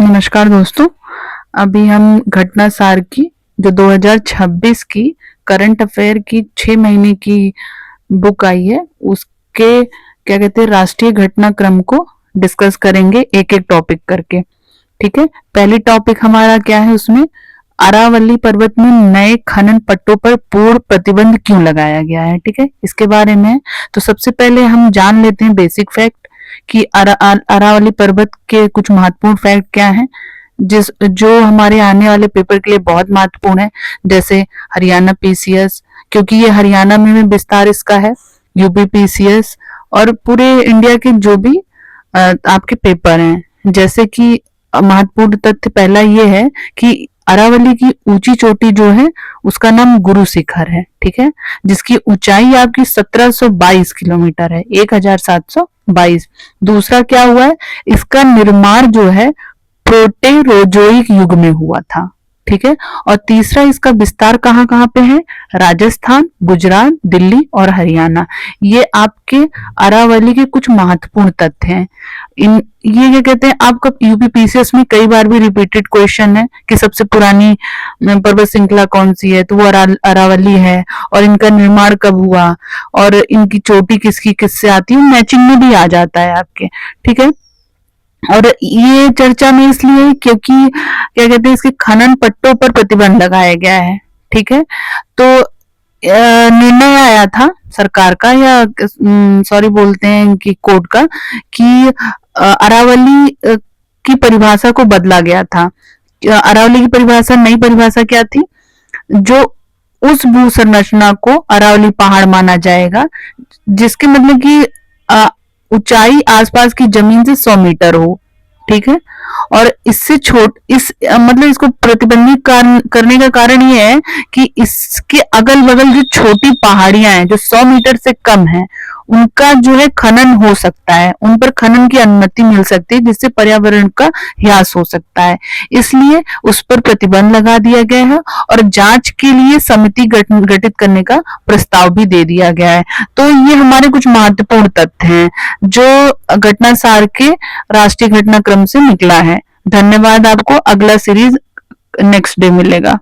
नमस्कार दोस्तों। अभी हम घटना सार की जो 2026 की करंट अफेयर की 6 महीने की बुक आई है उसके क्या कहते हैं राष्ट्रीय घटनाक्रम को डिस्कस करेंगे एक एक टॉपिक करके। ठीक है, पहली टॉपिक हमारा क्या है, उसमें अरावली पर्वत में नए खनन पट्टों पर पूर्ण प्रतिबंध क्यों लगाया गया है। ठीक है, इसके बारे में तो सबसे पहले हम जान लेते हैं बेसिक फैक्ट कि अरावली पर्वत के कुछ महत्वपूर्ण फैक्ट क्या हैं जिस जो हमारे आने वाले पेपर के लिए बहुत महत्वपूर्ण है। जैसे हरियाणा पीसीएस, क्योंकि ये हरियाणा में विस्तार इसका है, यूपी पीसीएस और पूरे इंडिया के जो भी आपके पेपर हैं। जैसे कि महत्वपूर्ण तथ्य पहला ये है कि अरावली की ऊंची चोटी जो है उसका नाम गुरु शिखर है। ठीक है, जिसकी ऊंचाई आपकी 1722 किलोमीटर है, 1722। दूसरा क्या हुआ है, इसका निर्माण जो है प्रोटेरोजोइक युग में हुआ था। ठीक है, और तीसरा इसका विस्तार कहाँ कहाँ पे है, राजस्थान, गुजरात, दिल्ली और हरियाणा। ये आपके अरावली के कुछ महत्वपूर्ण तथ्य हैं। ये क्या कहते हैं, आपका यूपी पीसीएस में कई बार भी रिपीटेड क्वेश्चन है कि सबसे पुरानी पर्वत श्रृंखला कौन सी है, तो वो अरावली है। और इनका निर्माण कब हुआ और इनकी चोटी किसकी किससे आती है, मैचिंग में भी आ जाता है आपके। ठीक है, और ये चर्चा में इसलिए क्योंकि क्या कहते हैं इसके खनन पट्टों पर प्रतिबंध लगाया गया है। ठीक है, तो निर्णय आया था सरकार का या सॉरी बोलते हैं कि कोर्ट का कि अरावली की परिभाषा को बदला गया था। अरावली की परिभाषा, नई परिभाषा क्या थी, जो उस भू संरचना को अरावली पहाड़ माना जाएगा जिसके मतलब कि ऊंचाई आसपास की जमीन से 100 मीटर हो। ठीक है, और इससे मतलब इसको प्रतिबंधित करने का कारण ये है कि इसके अगल बगल जो छोटी पहाड़ियां हैं जो 100 मीटर से कम है उनका जो है खनन हो सकता है, उन पर खनन की अनुमति मिल सकती है जिससे पर्यावरण का ह्रास हो सकता है। इसलिए उस पर प्रतिबंध लगा दिया गया है और जांच के लिए समिति गठित करने का प्रस्ताव भी दे दिया गया है। तो ये हमारे कुछ महत्वपूर्ण तथ्य हैं जो घटनासार के राष्ट्रीय घटनाक्रम से निकला है। धन्यवाद, आपको अगला सीरीज नेक्स्ट डे मिलेगा।